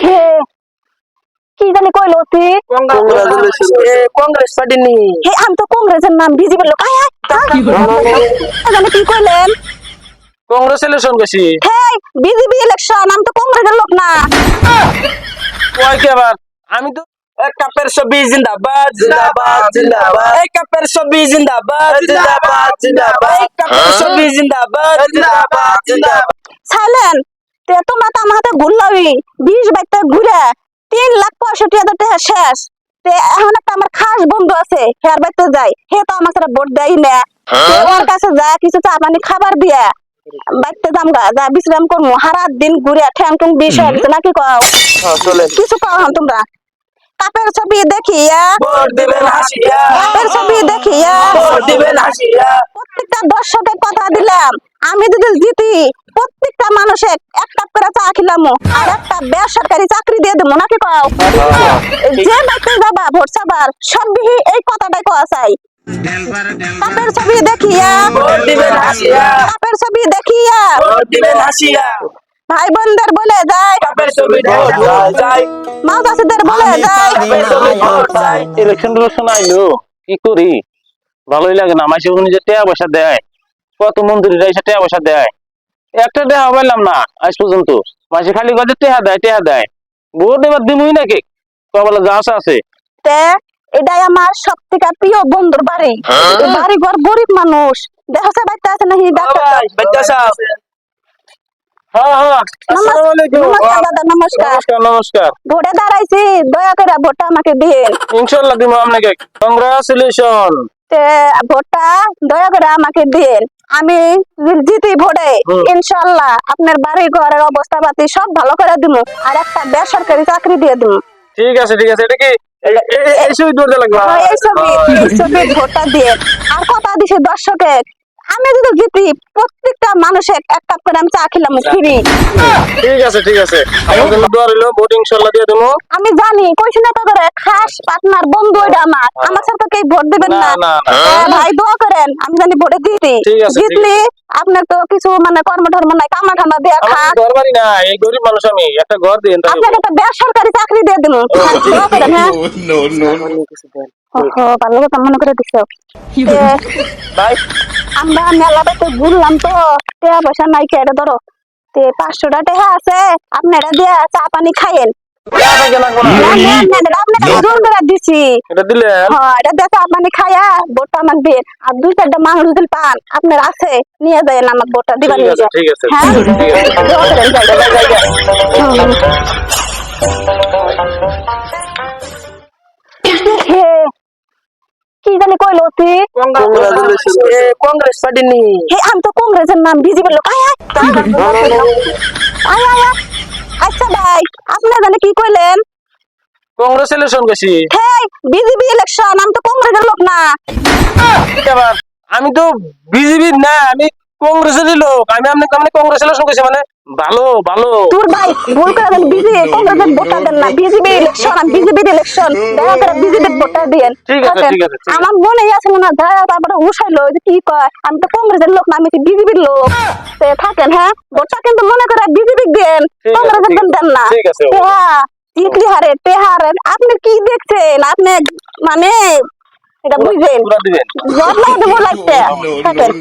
হে কি জানি কইলো তুই কংগ্রেস পার্টি নি হে আমি তো কংগ্রেসের নাম বিজেপির লোক আয় জানি কি কইলেন কংগ্রেস ইলেকশন গেছি হে বিজেপি ইলেকশন আমি তো কংগ্রেসের লোক না কয় কি আবার আমি তো এক কাপের ছবি জিন্দাবাদ জিন্দাবাদ জিন্দাবাদ এক কাপের ছবি জিন্দাবাদ জিন্দাবাদ জিন্দাবাদ এক কাপের ছবি জিন্দাবাদ জিন্দাবাদ জিন্দাবাদ সাইলেন তে তোমরা তো আমার হাতে ঘুরলাবি 20 বাইতে ঘুরে 3,65,000 টাকা শেষ তে এখন একটা আমার খাস বন্ধু আছে হের বাইতে যাই হে তো আমার সাথে ভোট দেই না ওর কাছে যা কিছু চা পানি খাবার দিয়া বাইতে যামগা যা বিশ্রাম করমু সারা দিন ঘুরে ঠ্যাং টুং বিষ হয়ে গেছে নাকি কও চলেন কিছু কও না তোমরা কাপের ছবি দেখিয়া ভোট দিবেন হাসিয়া কাপের ছবি দেখিয়া ভোট দিবেন হাসিয়া প্রত্যেকটা দর্শকের কথা দিলাম আমি যদি জিতি প্রত্যেকটা মানুষে এক কাপ করে চা খিলাম আর একটা বেসরকারি চাকরি দিয়ে দেবো নাকি কও যে বাইতে যাবা ভোট চাবার সবই এই কথাটাই কওয়া চাই কাপের ছবি দেখিয়া ভোট দিবেন হাসিয়া কাপের ছবি দেখিয়া ভোট দিবেন হাসিয়া ভাই বোনদের বলে যায় কাপের ছবি ভোট চাই মা চাষিদের বলে যায় কাপের ছবি ভোট চাই ইলেকশন আইলো কি করি ভালোই লাগে না মাসে নিজে টাকা পয়সা দেয় কত মন্দিরে এসে টাকা পয়সা দেয় একটা টাকা পাইলাম না আজ পর্যন্ত মাসে খালি কাজে টাকা দেয় ভোট এবার দিমই নাকি কবলে যা আছে তে এটাই আমার সব থেকে প্রিয় বন্ধুর বাড়ি এই বাড়ি ঘর গরিব মানুষ দেখা যায় বাইতে আছে নাকি ডাক্তার বাচ্চা সাহেব হ্যাঁ হ্যাঁ আসসালামু আলাইকুম নমস্কার দাদা নমস্কার নমস্কার নমস্কার ভোটে দাঁড়াইছি দয়া করে ভোটটা আমাকে দিন ইনশাআল্লাহ দিব আপনাকে কংগ্রাচুলেশন তে ভোটটা দয়া করে আমাকে দিন আমি জিতি ভোটে ইনশাআল্লাহ আপনার বাড়ি ঘরের অবস্থা পাতি সব ভালো করে দিব আর একটা বেসরকারি চাকরি দিয়ে দিব ঠিক আছে এটা কি এই সুই দৌড়তে লাগবে এই ছবি ভোটটা দিয়ে আর কথা দিছি দর্শকের আমি যদি জিতি প্রত্যেকটা মানুষের এক কাপ করে আমি চা খেলাম ফ্রি ঠিক আছে আমার জন্য দোয়া রইলো ভোট ইনশাআল্লাহ দিয়ে দেবো আমি জানি কইছি না তো করে খাস পার্টনার বন্ধু এটা আমার সাথে কেউ ভোট দিবেন না না ভাই দোয়া করেন আমি জানি ভোটে জিতি ঠিক আছে, জিতলি আপনার তো কিছু মানে কর্মধর্ম নাই কামা ঠান্ডা দিয়া খা আমার ঘর বাড়ি না এই গরিব মানুষ আমি একটা ঘর দিন আপনাকে একটা বেসরকারি চাকরি দিয়ে দিন দোয়া করেন হ্যাঁ ওহো ভালো কথা মনে করে দিছো ভাই আমরা মেলাতে ঘুরলাম তো টাকা পয়সা নাই কে এটা ধরো তে 500 টাকা আছে আপনারা দিয়ে চা পানি খাইয়েন আপনাকে জোর করে দিছি এটা দিলে হ্যাঁ এটা দিয়ে চা পানি খাইয়া ভোটটা আমাকে দিন আর 2-4টা মানুষ যদি পান আপনার আছে নিয়ে যাবেন আমার ভোটটা দিবার নিয়ে ঠিক আছে হ্যাঁ দোয়া করেন হে কি জানি কইলো তুই কংগ্রেস পার্টি নি হে আমি তো কংগ্রেসের নাম বিজেপির লোক আয় আচ্ছা ভাই আপনারা জানি কি কইলেন কংগ্রেস ইলেকশন গেছি হে বিজেপি ইলেকশন আমি তো কংগ্রেসের লোক না আবার আমি তো বিজেপি না আমি কংগ্রেসেরই লোক আমি আপনাকে কংগ্রেস ইলেকশন গেছি মানে ভালো তোর ভাই ভুল করে দেন বিজেপি কংগ্রেসের ভোটটা দেন না বিজেপি ইলেকশন আমি বিজেপির ইলেকশন দয়া করে বিজেপির ভোটটা দেন ঠিক আছে আমার মনে আছে মনে হয় দয়া তারপরে উঠাইলো যে কি কয় আমি তো কংগ্রেসের লোক না আমি তো বিজেপির লোক তে থাকেন হ্যাঁ ভোটটা কিন্তু মনে করে বিজেপি দেন কংগ্রেসের দেন না ঠিক আছে হ্যাঁ জিতলি হারে টেহারে আপনি কি দেখছেন আপনি মানে এটা বুঝবেন পুরা দিবেন জব লাগতে থাকেন